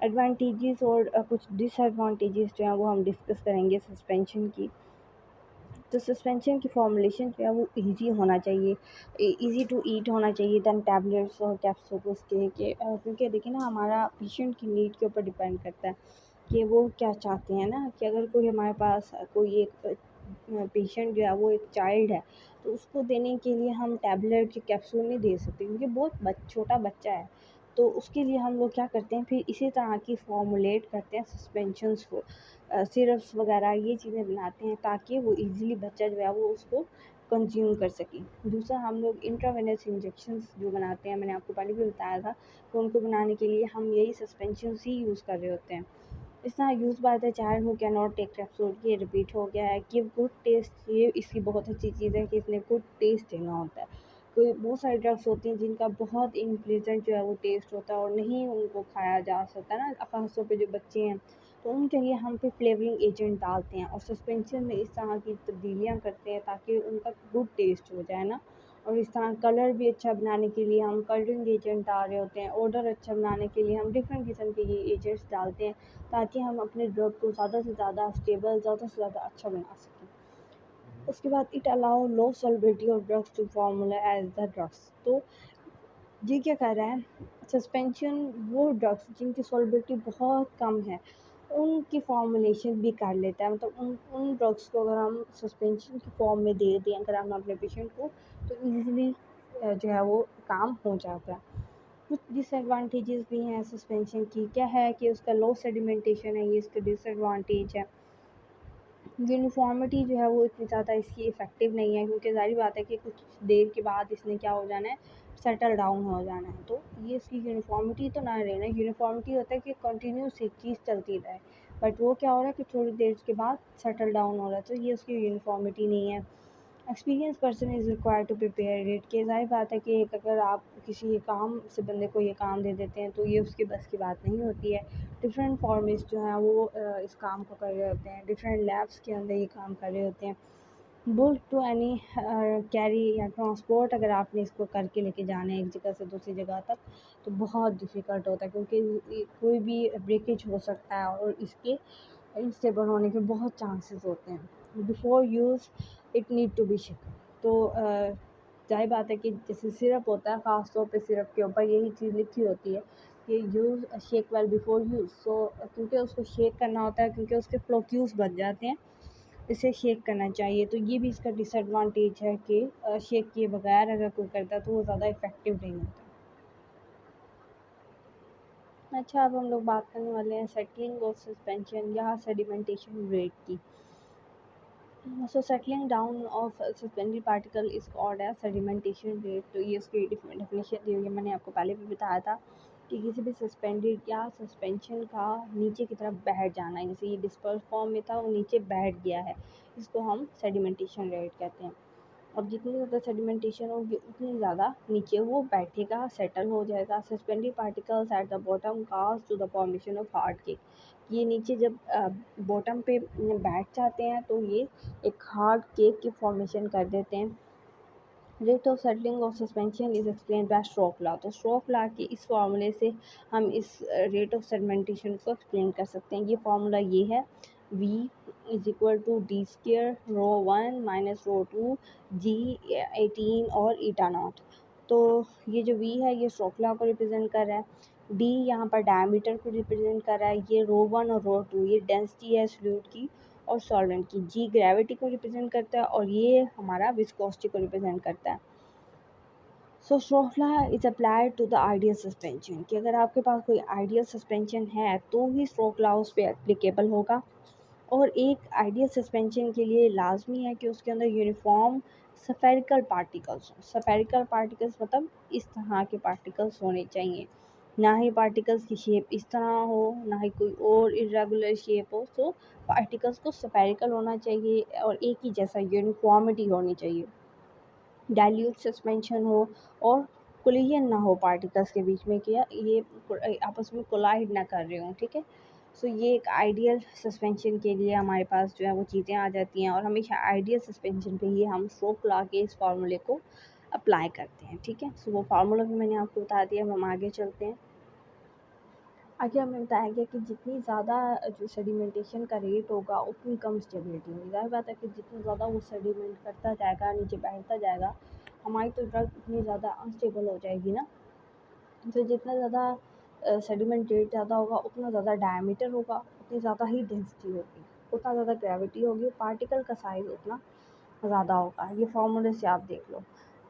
[SPEAKER 1] एडवांटेजेस और कुछ डिसएडवांटेजेस जो हैं वो हम डिस्कस करेंगे सस्पेंशन की। तो सस्पेंशन की फॉर्मुलेशन जो है वो इजी होना चाहिए, इजी टू ईट होना चाहिए दैन टैबलेट्स और कैप्सूल्स के क्योंकि देखिए ना हमारा पेशेंट की नीड के ऊपर डिपेंड करता है कि वो क्या चाहते हैं ना, कि अगर कोई हमारे पास कोई एक पेशेंट जो है वो एक चाइल्ड है, तो उसको देने के लिए हम टैबलेट या कैप्सूल नहीं दे सकते क्योंकि बहुत छोटा बच्चा है। तो उसके लिए हम लोग क्या करते हैं, फिर इसी तरह की फॉर्मुलेट करते हैं सस्पेंशंस को, सिरप्स वगैरह ये चीज़ें बनाते हैं ताकि वो इजीली बच्चा जो है वो उसको कंज्यूम कर सके। दूसरा, हम लोग इंट्रावेनस इंजेक्शंस जो बनाते हैं, मैंने आपको पहले भी बताया था, तो उनको बनाने के लिए हम यही सस्पेंशंस ही यूज़ कर रहे होते हैं। इस तरह use by the child who can not take capsule, ये रिपीट हो गया है। गिव गुड टेस्ट, ये इसकी बहुत अच्छी चीज़ है कि इसने गुड टेस्ट देना होता है। कोई बहुत सारी ड्रग्स होती हैं जिनका बहुत इनप्लीजेंट जो है वो टेस्ट होता है और नहीं उनको खाया जा सकता ना, खासतौर पे जो बच्चे हैं, तो उनके लिए हम फिर फ्लेवरिंग एजेंट डालते हैं और सस्पेंशन में इस तरह की तब्दीलियाँ करते हैं ताकि उनका गुड टेस्ट हो जाए ना। और इस तरह कलर भी अच्छा बनाने के लिए हम कलरिंग एजेंट डाल रहे होते हैं, ऑर्डर अच्छा बनाने के लिए हम डिफरेंट किस्म के ये एजेंट्स डालते हैं ताकि हम अपने ड्रग को ज़्यादा से ज़्यादा स्टेबल, ज़्यादा से ज़्यादा अच्छा बना सकें। उसके बाद it allow low solubility of drugs to formula as the drugs. तो ये क्या कर रहा है, सस्पेंशन वो ड्रग्स जिनकी सॉल्युबिलिटी बहुत कम है उनकी फॉर्मुलेशन भी कर लेता है, मतलब उन ड्रग्स को अगर हम सस्पेंशन की फॉर्म में दे दें अगर हम अपने पेशेंट को, तो ईजिली जो है वो काम हो जाता है। कुछ डिसएडवांटेजेस भी हैं सस्पेंशन की, क्या है कि उसका लो सेडिमेंटेशन है, ये इसका डिसएडवांटेज है। यूनिफ़ॉर्मिटी जो है वो इतनी ज़्यादा इसकी इफ़ेक्टिव नहीं है, क्योंकि ज़ाहिर बात है कि कुछ देर के बाद इसने क्या हो जाना है, सेटल डाउन हो जाना है। तो ये इसकी यूनिफ़ॉर्मिटी तो ना रहना, यूनिफ़ॉर्मिटी होता है कि कंटिन्यूस एक चीज़ चलती रहे, बट वो क्या हो रहा है कि थोड़ी देर के बाद सेटल डाउन हो रहा है, तो ये उसकी यूनिफ़ॉर्मिटी नहीं है। Experience person is required to prepare it, कि ज़ाहिर बात है कि एक अगर आप किसी काम से बंदे को ये काम दे देते हैं तो ये उसके बस की बात नहीं होती है। डिफरेंट फॉर्मिस्ट जो हैं वो इस काम को कर रहे होते हैं, डिफरेंट लैब्स के अंदर ये काम कर रहे होते हैं। बुल्क टू एनी कैरी या ट्रांसपोर्ट, अगर आपने इसको करके लेके जाना है एक जगह से दूसरी जगह तक, तो बहुत डिफ़िकल्ट होता है, क्योंकि कोई भी ब्रेकेज हो सकता है और इसके अनस्टेबल होने के बहुत चांसेस होते हैं। Before use it need to be shaken. तो ज़ाहिर बात है कि जैसे सिरप होता है, ख़ास तौर पे सिरप के ऊपर यही चीज़ लिखी होती है कि use shake well before use. So क्योंकि उसको शेक करना होता है, क्योंकि उसके फ्लोक्यूज बन जाते हैं, इसे शेक करना चाहिए। तो ये भी इसका डिसएडवांटेज है कि शेक किए बगैर अगर कोई करता है तो वो ज़्यादा इफ़ेक्टिव नहीं होता। अच्छा, अब हम लोग बात करने वाले हैं सेटलिंग और सस्पेंशन या सेडिमेंटेशन रेट की। So settling down of suspended particle is called as sedimentation rate. तो ये उसकी डेफिनेशन दी हुई है, मैंने आपको पहले भी बताया था कि किसी भी सस्पेंडेड या सस्पेंशन का नीचे की तरफ बैठ जाना, जैसे ये डिस्पर्स फॉर्म में था वो नीचे बैठ गया है, इसको हम सेडिमेंटेशन रेट कहते हैं। अब जितनी ज़्यादा सेडिमेंटेशन होगी उतनी ज़्यादा नीचे वो बैठेगा, सेटल हो जाएगा। Suspended particles at the bottom cause to the formation of hard cake. ये नीचे जब बॉटम पे बैठ जाते हैं तो ये एक हार्ड केक की फॉर्मेशन कर देते हैं। Rate of settling of suspension is explain by stroke law. तो स्ट्रोक लॉ के इस फार्मूले से हम इस रेट ऑफ सेडिमेंटेशन को एक्सप्लेन कर सकते हैं। ये फार्मूला ये है, v is equal to D स्क्र रो 1 माइनस रो 2 जी 18 और ईटा नॉट। तो ये जो v है ये स्ट्रोक लॉ को रिप्रेजेंट कर रहा है, d यहाँ पर डायमीटर को रिप्रेजेंट कर रहा है, ये रो 1 और रो 2 ये डेंसिटी है फ्लूइड की और सॉल्वेंट की, जी ग्रेविटी को रिप्रेजेंट करता है और ये हमारा विस्कोसिटी को रिप्रेजेंट करता है। So stroke law is applied to the ideal suspension, कि अगर आपके पास कोई आइडियल सस्पेंशन है तो ही स्ट्रोक लॉ उस पर एप्लीकेबल होगा। और एक आइडियल सस्पेंशन के लिए लाजमी है कि उसके अंदर यूनिफॉर्म स्फेरिकल पार्टिकल्स हों। स्फेरिकल पार्टिकल्स मतलब इस तरह के पार्टिकल्स होने चाहिए, ना ही पार्टिकल्स की शेप इस तरह हो, ना ही कोई और इरेगुलर शेप हो। सो पार्टिकल्स को स्फेरिकल होना चाहिए और एक ही जैसा यूनिफॉर्मिटी होनी चाहिए। डाइल्यूट सस्पेंशन हो और कोलिजन ना हो पार्टिकल्स के बीच में, कि ये आपस में कोलाइड ना कर रहे हों, ठीक है। सो ये एक आइडियल सस्पेंशन के लिए हमारे पास जो है वो चीज़ें आ जाती हैं, और हमेशा आइडियल सस्पेंशन पे ही हम स्ट्रोक लॉ के इस फार्मूले को अप्लाई करते हैं, ठीक है। सो वो फार्मूला भी मैंने आपको बता दिया, हम आगे चलते हैं। आगे हमें बताया गया कि जितनी ज़्यादा जो सेडिमेंटेशन का रेट होगा उतनी कम स्टेबिलिटी होगी। ज़ाहिर बात है कि जितना ज़्यादा वो सेडिमेंट करता जाएगा, नीचे बैठता जाएगा, हमारी तो ड्रग उतनी ज़्यादा अनस्टेबल हो जाएगी ना। तो जितना ज़्यादा सेडिमेंट रेट ज़्यादा होगा उतना ज़्यादा डायमीटर होगा, उतनी ज़्यादा ही डेंसिटी होगी, उतना ज़्यादा ग्रेविटी होगी, पार्टिकल का साइज़ उतना ज़्यादा होगा। ये फार्मूले से आप देख लो,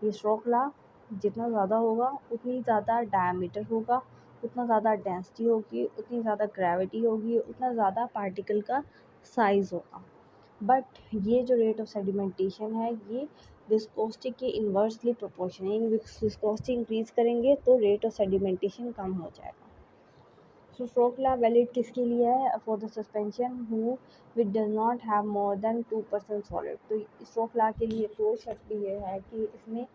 [SPEAKER 1] ये स्ट्रोक लॉ, जितना ज़्यादा होगा उतनी ज़्यादा डायमीटर होगा, उतना ज़्यादा डेंसिटी होगी, उतनी ज़्यादा ग्रेविटी होगी, उतना ज़्यादा पार्टिकल का साइज़ होगा। बट ये जो रेट ऑफ सेडिमेंटेशन है ये विस्कोसिटी के इन्वर्सली प्रोपोर्शनल है, विस्कोसिटी इंक्रीज करेंगे तो रेट ऑफ सेडिमेंटेशन कम हो जाएगा। सो स्ट्रोक लॉ वैलिड किसके लिए है? For the suspension who which does not have more than 2% solid. तो स्ट्रोक लॉ के लिए दो शर्त भी ये है कि इसमें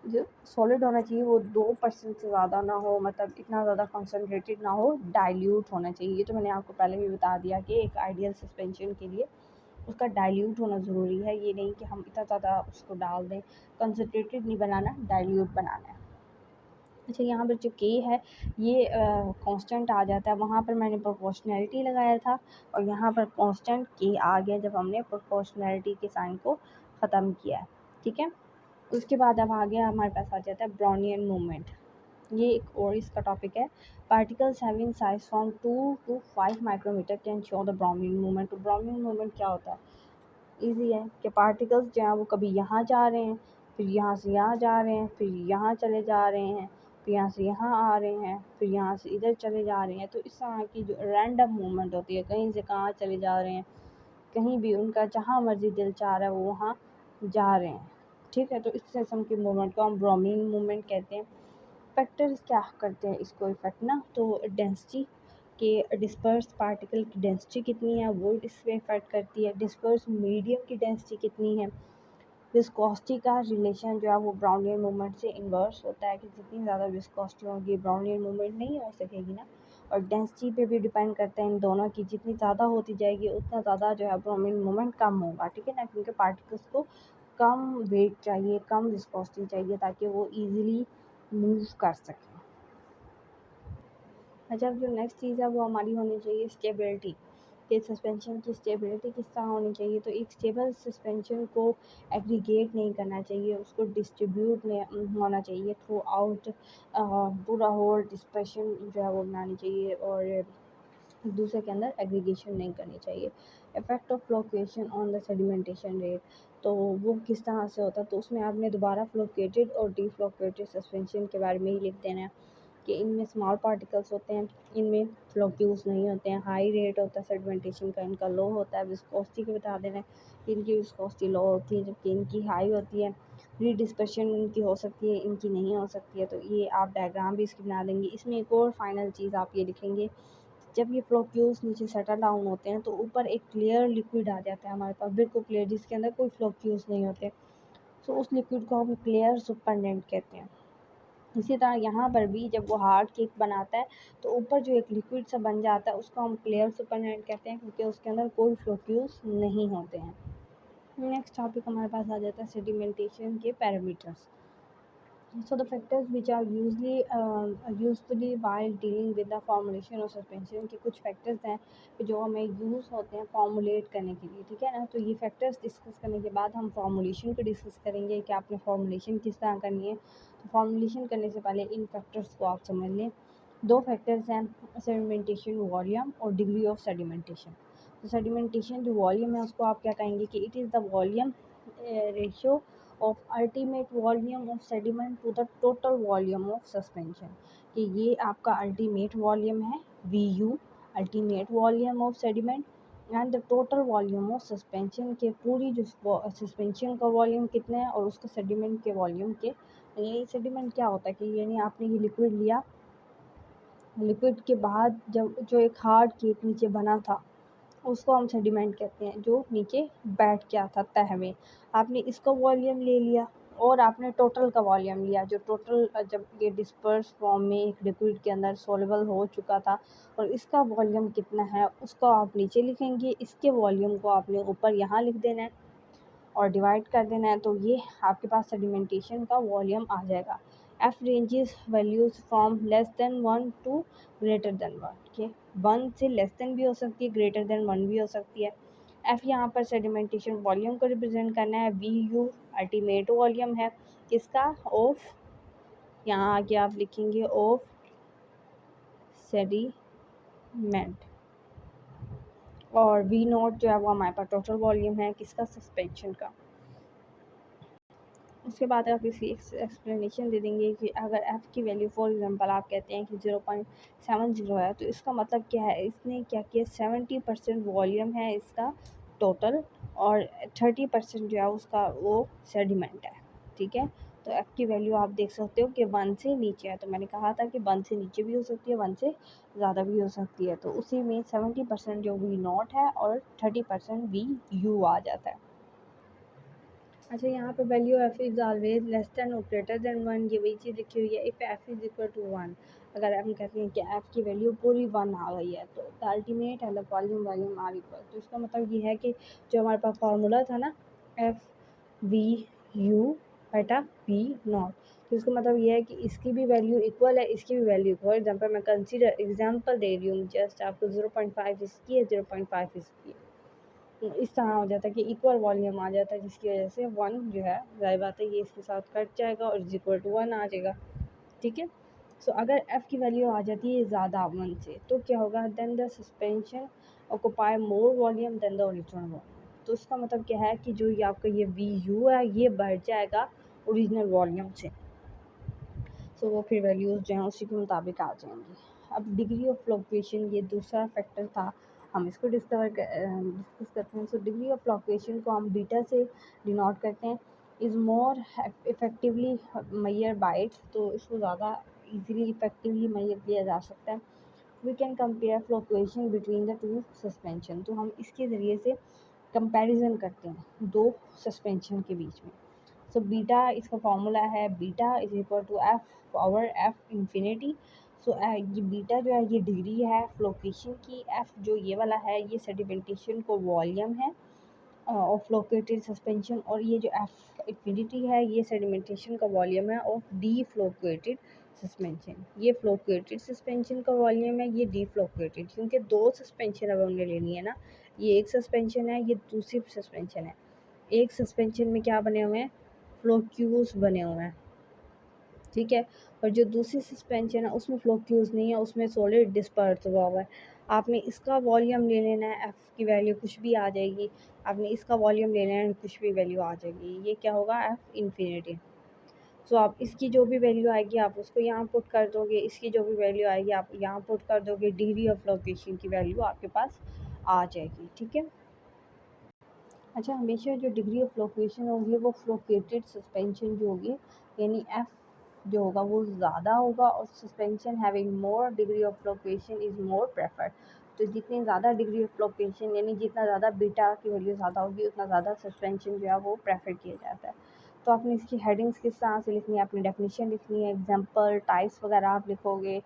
[SPEAKER 1] जो सॉलिड होना चाहिए वो 2% से ज़्यादा ना हो, मतलब इतना ज़्यादा कंसनट्रेटेड ना हो, डाइल्यूट होना चाहिए। ये तो मैंने आपको पहले भी बता दिया कि एक आइडियल सस्पेंशन के लिए उसका डाइल्यूट होना ज़रूरी है, ये नहीं कि हम इतना ज़्यादा उसको डाल दें। कंसनट्रेटेड नहीं बनाना, डाइल्यूट बनाना है। अच्छा, यहाँ पर जो के है ये कांस्टेंट आ जाता है, वहाँ पर मैंने प्रोपोर्शनैलिटी लगाया था और यहाँ पर कांस्टेंट के आ गया जब हमने प्रोपोर्शनैलिटी के साइन को ख़त्म किया है, ठीक है। उसके बाद अब आगे हमारे पास आ जाता है ब्राउनियन मूवमेंट। ये एक और इसका टॉपिक है। Particles having size from 2 to 5 micrometre can show the Brownian movement. तो ब्राउनियन मूवमेंट क्या होता है? ईजी है कि पार्टिकल्स जो हैं वो कभी यहाँ जा रहे हैं, फिर यहाँ से यहाँ जा रहे हैं, फिर यहाँ चले जा रहे हैं, फिर यहाँ से यहाँ आ रहे हैं, फिर यहाँ से इधर चले जा रहे हैं। तो इस तरह की जो रैंडम मूवमेंट होती है, कहीं से कहाँ चले जा रहे हैं, कहीं भी उनका जहाँ मर्जी दिल चाह रहा है वो वहाँ जा रहे हैं, ठीक है। तो इस किस्म के मूवमेंट को हम ब्रोमिन मूवमेंट कहते हैं। फैक्टर्स क्या करते हैं इसको इफेक्ट ना, तो डेंसिटी के डिस्पर्स पार्टिकल की डेंसिटी कितनी है वो इसमें इफेक्ट करती है। डिस्पर्स मीडियम की डेंसिटी कितनी है। विस्कोसिटी का रिलेशन जो है वो ब्राउनियर मूवमेंट से इन्वर्स होता है कि जितनी ज़्यादा विस्कोसिटी होगी ब्राउनियर मूवमेंट नहीं हो सकेगी ना। और डेंसिटी पे भी डिपेंड करता है इन दोनों की, जितनी ज़्यादा होती जाएगी उतना ज़्यादा जो है ब्राउनियर मूवमेंट कम होगा, ठीक है ना, क्योंकि पार्टिकल्स को कम वेट चाहिए, कम विस्कोसिटी चाहिए ताकि वो ईजिली मूव कर सकें। अच्छा, जो नेक्स्ट चीज़ है वो हमारी होनी चाहिए स्टेबिलिटी, कि सस्पेंशन की स्टेबिलिटी किस तरह होनी चाहिए। तो एक स्टेबल सस्पेंशन को एग्रीगेट नहीं करना चाहिए, उसको डिस्ट्रीब्यूट होना चाहिए थ्रू आउट पूरा होल डिस्पर्शन जो है वो बनानी चाहिए, और एक दूसरे के अंदर एग्रीगेशन नहीं करनी चाहिए। Effect of flocculation on the sedimentation rate, तो वो किस तरह से होता है, तो उसमें आपने दोबारा फ्लोक्चुएटेड और डीफ्लोक्चुएटेड सस्पेंशन के बारे में ही लिख देना है कि इनमें स्मॉल पार्टिकल्स होते हैं, इनमें फ्लोक्यूज नहीं होते हैं, हाई रेट होता है सेडिमेंटेशन का, इनका लो होता है। विस्कोसिटी के बता देना है कि इनकी विस्कोसिटी लो होती है जबकि इनकी हाई होती है। रीडिस्पर्शन इनकी हो सकती है, इनकी नहीं हो सकती है। तो ये आप डायग्राम भी इसकी बना देंगे। इसमें एक और फाइनल चीज़ आप ये लिखेंगे, जब ये फ्लोक्यूल्स नीचे सेटल डाउन होते हैं तो ऊपर एक क्लियर लिक्विड आ जाता है हमारे पास, बिल्कुल क्लियर, जिसके अंदर कोई फ्लोक्यूल्स नहीं होते। तो उस लिक्विड को हम क्लियर सुपरनेंट कहते हैं। इसी तरह यहाँ पर भी जब वो हार्ड केक बनाता है तो ऊपर जो एक लिक्विड सा बन जाता है उसको हम क्लियर सुपरनेंट कहते हैं, क्योंकि उसके अंदर कोई फ्लोक्यूल्स नहीं होते हैं। नेक्स्ट टॉपिक हमारे पास आ जाता है सेडिमेंटेशन के parameters. So the factors which are usually while dealing with the formulation और suspension के कुछ factors हैं जो हमें यूज़ होते हैं फॉर्मुलेट करने के लिए, ठीक है ना। तो ये factors डिस्कस करने के बाद हम फॉर्मुलेशन को डिस्कस करेंगे कि आपने फॉर्मुलेशन किस तरह करनी है। तो फॉर्मुलेशन करने से पहले इन फैक्टर्स को आप समझ लें। दो फैक्टर्स हैं, सेडिमेंटेशन वॉल्यूम और डिग्री ऑफ सेडिमेंटेशन। तो सेडिमेंटेशन जो वॉल्यूम है उसको आप क्या कहेंगे कि it is the volume ratio of ultimate volume of sediment to the total volume of suspension, कि ये आपका अल्टीमेट वॉल्यूम है VU, ultimate volume of sediment and the total volume of suspension, के पूरी जो सस्पेंशन का वॉल्यूम कितना है और उसका सेडिमेंट के वॉल्यूम के। ये सेडिमेंट क्या होता है कि यानी आपने ये लिक्विड लिया, लिक्विड के बाद जब जो एक हार्ड केक नीचे बना था उसको हम सेडिमेंट कहते हैं, जो नीचे बैठ गया था तह में। आपने इसका वॉल्यूम ले लिया और आपने टोटल का वॉल्यूम लिया, जो टोटल जब ये डिस्पर्स फॉर्म में एक लिक्विड के अंदर सोल्युबल हो चुका था, और इसका वॉल्यूम कितना है उसको आप नीचे लिखेंगे, इसके वॉल्यूम को आपने ऊपर यहाँ लिख देना है और डिवाइड कर देना है। तो ये आपके पास सेडिमेंटेशन का वॉल्यूम आ जाएगा। F ranges values from less than 1 to greater than 1, ठीक है। 1 से लेस देन भी हो सकती है, ग्रेटर देन 1 भी हो सकती है। एफ यहाँ पर सेडिमेंटेशन वॉल्यूम को रिप्रेजेंट करना है। वी यू अल्टीमेट वॉल्यूम है किसका, ऑफ, यहाँ आगे आप लिखेंगे ऑफ सेडिमेंट, और वी नोट जो है वो हमारे पास टोटल वॉल्यूम है किसका, सस्पेंशन का। उसके बाद आप इसी एक्सप्लेनेशन दे देंगे कि अगर f की वैल्यू फॉर एग्जांपल आप कहते हैं कि 0.70 है, तो इसका मतलब क्या है, इसने क्या किया 70% वॉल्यूम है इसका टोटल, और 30% जो है उसका वो सेडिमेंट है, ठीक है। तो f की वैल्यू आप देख सकते हो कि 1 से नीचे है, तो मैंने कहा था कि 1 से नीचे भी हो सकती है, 1 से ज़्यादा भी हो सकती है। तो उसी में 70% जो वी नॉट है और 30% वी यू आ जाता है। अच्छा, यहाँ पे value F is always less than और ग्रेटर देन 1, ये वही चीज़ लिखी हुई है। If F is equal to 1, अगर हम कहते हैं कि एफ की वैल्यू पूरी 1 आ गई है, तो द अल्टीमेट है द वॉल्यूम आर इक्वल, तो इसका मतलब ये है कि जो हमारे पास फार्मूला था ना एफ वी यू बटा वी नॉट, तो इसका मतलब ये है कि इसकी भी वैल्यू इक्वल है, इसकी भी वैल्यू इक्वल। एग्जाम्पल मैं कंसीडर एग्जाम्पल दे रही हूँ जस्ट आपको, 0.5 इसकी है, 0.5 इसकी है। इस तरह हो जाता है कि इक्वल वॉल्यूम आ जाता है, जिसकी वजह से 1 जो है ज़ाहिर बात है ये इसके साथ कट जाएगा और इज इक्वल टू 1 आ जाएगा, ठीक है। सो अगर f की वैल्यू आ जाती है ज़्यादा 1 से, तो क्या होगा, then the suspension occupy more volume than the original volume. तो इसका मतलब क्या है कि जो ये आपका ये वी यू है ये बढ़ जाएगा ओरिजिनल वॉल्यूम से, सो वो फिर वैल्यूज़ जो हैं उसी के मुताबिक आ जाएंगी। अब डिग्री ऑफ फ्लक्चुएशन ये दूसरा फैक्टर था हम इसको डिस्कस करते हैं। सो डिग्री ऑफ फ्लक्चुएशन को हम बीटा से डिनोट करते हैं। Is more effectively measure by it, तो इसको ज़्यादा इजीली इफेक्टिवली मेजर किया जा सकता है। We can compare fluctuation between the two suspension, तो हम इसके ज़रिए से कंपैरिजन करते हैं दो सस्पेंशन के बीच में। सो बीटा इसका फॉर्मूला है, beta is equal to F power F infinity. So ये बीटा जो है ये डिग्री है फ्लोकेशन की, एफ जो ये वाला है ये सेडिमेंटेशन को वॉल्यूम है ऑफ फ्लोकेटेड सस्पेंशन, और ये जो एफ इंफिनिटी है ये सेडिमेंटेशन का वॉल्यूम है ऑफ डी फ्लोकेटेड सस्पेंशन। ये फ्लोकेटेड सस्पेंशन का वॉल्यूम है, ये डी फ्लोकेटेड, क्योंकि दो सस्पेंशन अब हमने लेनी है ना, ये एक सस्पेंशन है, ये दूसरी सस्पेंशन है। एक सस्पेंशन में क्या बने हुए हैं, फ्लोक्यूज बने हुए हैं, ठीक है, और जो दूसरी सस्पेंशन है उसमें फ्लोक्यूज नहीं है, उसमें सॉलिड डिस्पर्स हुआ हुआ है। आपने इसका वॉल्यूम ले लेना है, एफ की वैल्यू कुछ भी आ जाएगी, आपने इसका वॉल्यूम ले लेना है, कुछ भी वैल्यू आ जाएगी, ये क्या होगा, एफ इन्फिनिटी। सो आप इसकी जो भी वैल्यू आएगी आप उसको यहाँ पुट कर दोगे, इसकी जो भी वैल्यू आएगी आप यहाँ पुट कर दोगे, डिग्री ऑफ फ्लोकेशन की वैल्यू आपके पास आ जाएगी, ठीक है। अच्छा, हमेशा जो डिग्री ऑफ फ्लोकेशन होगी वो फ्लोकेटेड सस्पेंशन जो होगी, यानी एफ जो होगा वो ज़्यादा होगा, और suspension having more degree of flocculation is more preferred. तो जितनी ज़्यादा डिग्री ऑफ फ्लोकेशन यानी जितना ज़्यादा बीटा की वैल्यू ज़्यादा होगी उतना ज़्यादा सस्पेंशन जो है वो प्रेफर किया जाता है। तो आपने इसकी हेडिंग्स किस तरह से लिखनी है, आपने डेफिनेशन लिखनी है, एग्जाम्पल टाइप्स वगैरह आप लिखोगे,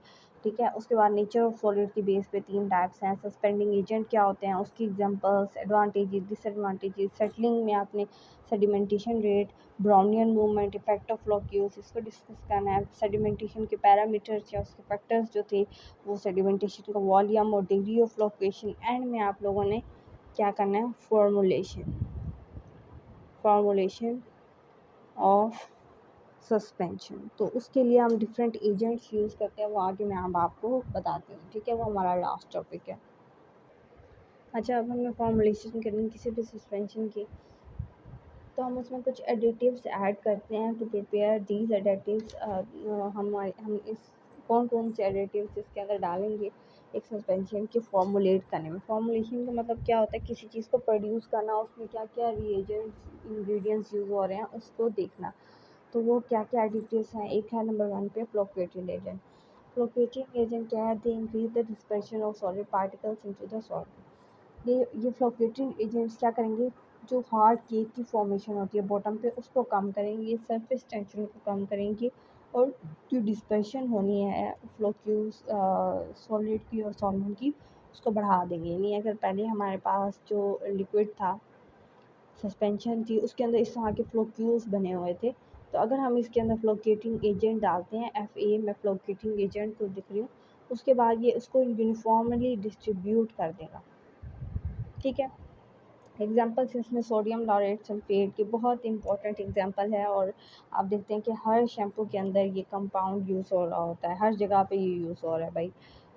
[SPEAKER 1] ठीक है। उसके बाद नेचर ऑफ सॉलिड की बेस पे 3 टाइप्स हैं, सस्पेंडिंग एजेंट क्या होते हैं, उसकी एग्जांपल्स, एडवांटेजेस, डिसएडवांटेजेस, सेटलिंग में आपने sedimentation rate, Brownian movement, effect of floccules, इसको डिस्कस करना है। सेडिमेंटेशन के पैरामीटर्स या उसके फैक्टर्स जो थे वो सेडिमेंटेशन का वॉल्यूम और डिग्री ऑफ फ्लोकेशन, एंड में आप लोगों ने क्या करना है, फॉर्मुलेशन ऑफ सस्पेंशन। तो उसके लिए हम डिफरेंट एजेंट्स यूज़ करते हैं, वो आगे मैं अब आपको बताती हूँ, ठीक है, वो हमारा लास्ट टॉपिक है। अच्छा, अब हमें फॉर्मुलेशन करनी है किसी भी सस्पेंशन की, तो हम उसमें कुछ एडिटिव्स ऐड करते हैं टू प्रिपेयर दीज एडिटिव्स। हम इस कौन कौन से एडिटिव्स इसके अंदर डालेंगे एक सस्पेंशन के फॉर्मुलेट करने में। फॉर्मुलेशन का मतलब क्या होता है, किसी चीज़ को प्रोड्यूस करना, उसमें क्या क्या रिएजेंट्स इंग्रेडिएंट्स यूज़ हो रहे हैं उसको देखना। तो वो क्या क्या एडिटिव्स हैं, एक है नंबर 1 पे फ्लोक्वेटिंग एजेंट। फ्लोक्वेटिंग एजेंट क्या है, they increase the dispersion of solid particles into the salt. ये फ्लोक्वेटिंग एजेंट्स क्या करेंगे, जो हार्ड केक की फॉर्मेशन होती है बॉटम पे उसको कम करेंगे, सरफेस टेंशन को कम करेंगे, और जो डिस्पर्शन होनी है फ्लोक्यूज सॉलिड की और सॉल्वेंट की उसको बढ़ा देंगे। यानी अगर पहले हमारे पास जो लिक्विड था, सस्पेंशन थी, उसके अंदर इस तरह के फ्लोक्यूल्स बने हुए थे, तो अगर हम इसके अंदर फ्लोकेटिंग एजेंट डालते हैं, FA मैं फ्लोकेटिंग एजेंट को दिख रही हूँ, उसके बाद ये उसको यूनिफॉर्मली डिस्ट्रीब्यूट कर देगा, ठीक है। एग्जाम्पल्स इसमें सोडियम लॉरेट सल्फेट के बहुत इंपॉर्टेंट एग्जाम्पल है, और आप देखते हैं कि हर शैम्पू के अंदर ये कंपाउंड यूज़ हो रहा होता है, हर जगह पे ये यूज़ हो रहा है भाई।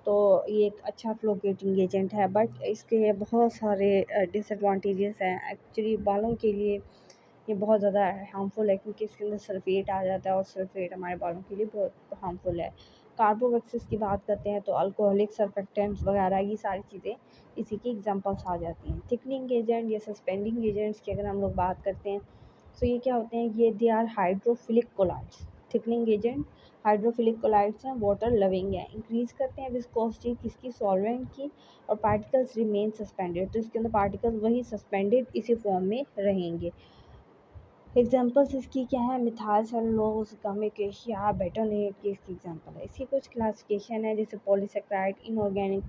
[SPEAKER 1] तो ये एक अच्छा फ्लोकेटिंग एजेंट है, बट इसके बहुत सारे डिसएडवांटेजेस हैं। एक्चुअली बालों के लिए ये बहुत ज़्यादा हार्मफुल है, क्योंकि इसके अंदर सल्फेट आ जाता है, और सल्फेट हमारे बालों के लिए बहुत हार्मफुल है। कार्बोवैक्सिस की बात करते हैं तो अल्कोहलिक सर्फेक्टेंट्स वगैरह ये सारी चीज़ें इसी की एग्जांपल्स आ जाती हैं। थिकनिंग एजेंट या सस्पेंडिंग एजेंट्स की अगर हम लोग बात करते हैं, तो ये क्या होते हैं, ये they are hydrophilic colloids. Thickening agent hydrophilic colloids हैं, वाटर लविंग है, इंक्रीज करते हैं विस्कोसिटी किसकी, सॉल्वेंट की, और पार्टिकल्स रिमेन सस्पेंडेड, तो इसके अंदर पार्टिकल्स वही सस्पेंडेड इसी फॉर्म में रहेंगे। एग्जाम्पल्स इसकी क्या है, मिथाइल सेलुलोज, गम एकेशिया, बेटानेट की इसकी एग्जाम्पल है। इसकी कुछ क्लासिफिकेशन है, जैसे पॉलीसेक्राइड, इनऑर्गेनिक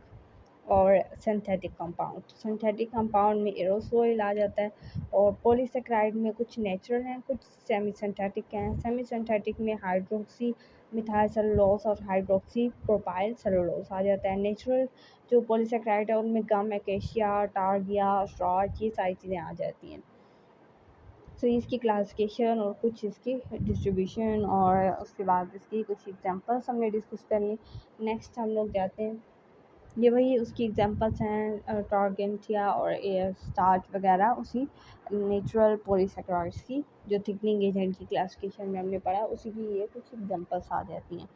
[SPEAKER 1] और सिंथेटिक कंपाउंड। सिंथेटिक कंपाउंड में एरोसोल आ जाता है, और पॉलीसेक्राइड में कुछ नेचुरल हैं, कुछ सेमी सिंथेटिक हैं। सेमी सिंथेटिक में हाइड्रोक्सी मिथाइल सेलुलोज और हाइड्रोक्सी प्रोपाइल सेलुलोज आ जाता है। नेचुरल जो पॉलीसेक्राइड है उनमें गम एकेशिया, टारगिया, स्टार्च ये सारी चीज़ें आ जाती हैं। तो इसकी क्लासिफिकेशन और कुछ इसकी डिस्ट्रीब्यूशन, और उसके बाद इसकी कुछ एग्जांपल्स हमने डिस्कस कर ली। नेक्स्ट हम लोग जाते हैं, ये वही उसकी एग्जांपल्स हैं टॉर्गेंटिया और स्टार्च वगैरह, उसी नेचुरल पॉलीसेकेराइड्स की जो थिकनिंग एजेंट की क्लासिफिकेशन में हमने पढ़ा, उसी की ये कुछ एग्जांपल्स आ जाती हैं।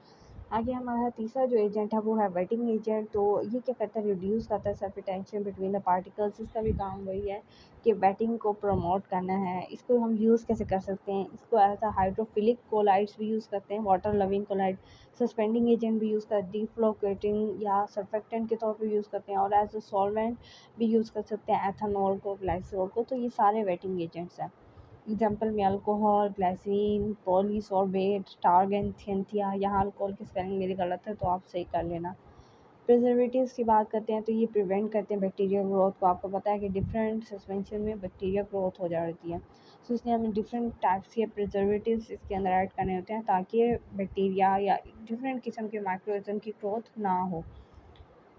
[SPEAKER 1] आगे हमारा तीसरा जो एजेंट है वो है वेटिंग एजेंट। तो ये क्या करता है, रिड्यूस करता है surface tension between the particles. इसका भी काम वही है कि वेटिंग को प्रमोट करना है। इसको हम यूज़ कैसे कर सकते हैं, इसको एज अ हाइड्रोफिलिक कोलाइड्स भी यूज़ करते हैं, water loving colloid, suspending agent भी यूज़ करते हैं, डिफ्लोकेटिंग या सर्फेक्टेंट के तौर पर यूज़ करते हैं, और एज अ सॉल्वेंट भी यूज़ कर सकते हैं एथेनॉल को, ग्लाइसरॉल को। तो ये सारे वेटिंग एजेंट्स हैं। एग्जाम्पल में अल्कोहल, ग्लाइसिन, पॉलीसॉर्बेट, टार्गन, थियंथिया। यहाँ अल्कोहल की स्पेलिंग मेरी गलत है तो आप सही कर लेना। प्रिजर्वेटिव्स की बात करते हैं तो ये प्रिवेंट करते हैं बैक्टीरियल ग्रोथ को। आपको पता है कि डिफरेंट सस्पेंशन में बैक्टीरिया ग्रोथ हो जाती है, तो इसलिए हमें डिफरेंट टाइप्स के प्रिजर्वेटिव्स इसके अंदर ऐड करने होते हैं ताकि बैक्टीरिया या डिफरेंट किस्म के माइक्रोऑर्गेनिज्म की ग्रोथ ना हो।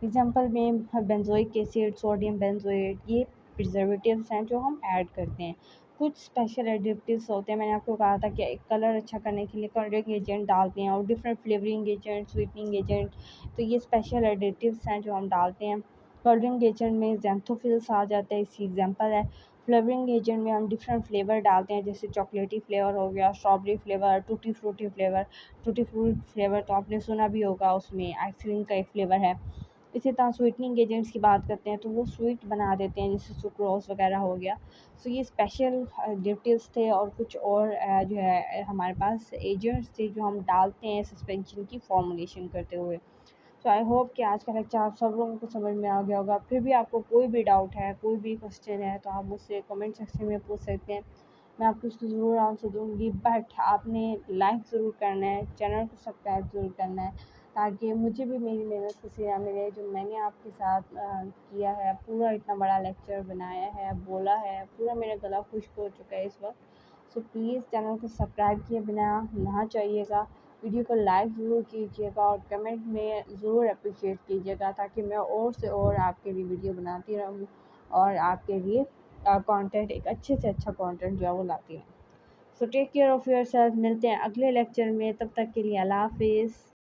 [SPEAKER 1] एग्जाम्पल में बेंजोइक एसिड, सोडियम बेंजोएट, ये प्रिजर्वेटिव्स हैं जो हम ऐड करते हैं। कुछ स्पेशल एडिटिव्स होते हैं, मैंने आपको कहा था कि एक कलर अच्छा करने के लिए कलरिंग एजेंट डालते हैं, और different flavouring agent, sweetening agent. तो ये स्पेशल एडिटिव्स हैं जो हम डालते हैं। कलरिंग एजेंट में ज़ैंथोफिल्स आ जाता है, इसकी एग्जांपल है। फ्लेवरिंग एजेंट में हम डिफरेंट फ्लेवर डालते हैं, जैसे चॉकलेटी फ्लेवर हो गया, strawberry flavour, tutti frutti flavour. टूटी फ्रूट फ्लेवर तो आपने सुना भी होगा, उसमें आइसक्रीम का एक फ्लेवर है। इसी तरह स्वीटनिंग एजेंट्स की बात करते हैं तो वो स्वीट बना देते हैं, जैसे सुक्रोज वगैरह हो गया। सो ये स्पेशल एडिटिव्स थे, और कुछ और जो है हमारे पास एजेंट्स थे जो हम डालते हैं सस्पेंशन की फॉर्मुलेशन करते हुए। सो आई होप कि आज का लेक्चर आप सब लोगों को समझ में आ गया होगा। फिर भी आपको कोई भी डाउट है, कोई भी क्वेश्चन है, तो आप मुझसे कमेंट सेक्शन में पूछ सकते हैं, मैं आपको उसको ज़रूर आंसर दूँगी। बट आपने लाइक ज़रूर करना है, चैनल को सब्सक्राइब ज़रूर करना है, ताकि मुझे भी मेरी मेहनत को सिला मिले। जो मैंने आपके साथ किया है, पूरा इतना बड़ा लेक्चर बनाया है, बोला है, पूरा मेरा गला खुश्क हो चुका है इस वक्त। सो प्लीज़ चैनल को सब्सक्राइब किए बिना ना चाहिएगा। वीडियो को लाइक ज़रूर कीजिएगा, और कमेंट में ज़रूर अप्रिशिएट कीजिएगा, ताकि मैं और से और आपके लिए वीडियो बनाती रहूँ, और आपके लिए कंटेंट, एक अच्छे से अच्छा कंटेंट जो है वो लाती रहूँ। So take care of yourself. मिलते हैं अगले लेक्चर में, तब तक के लिए अल्लाह हाफ़िज़।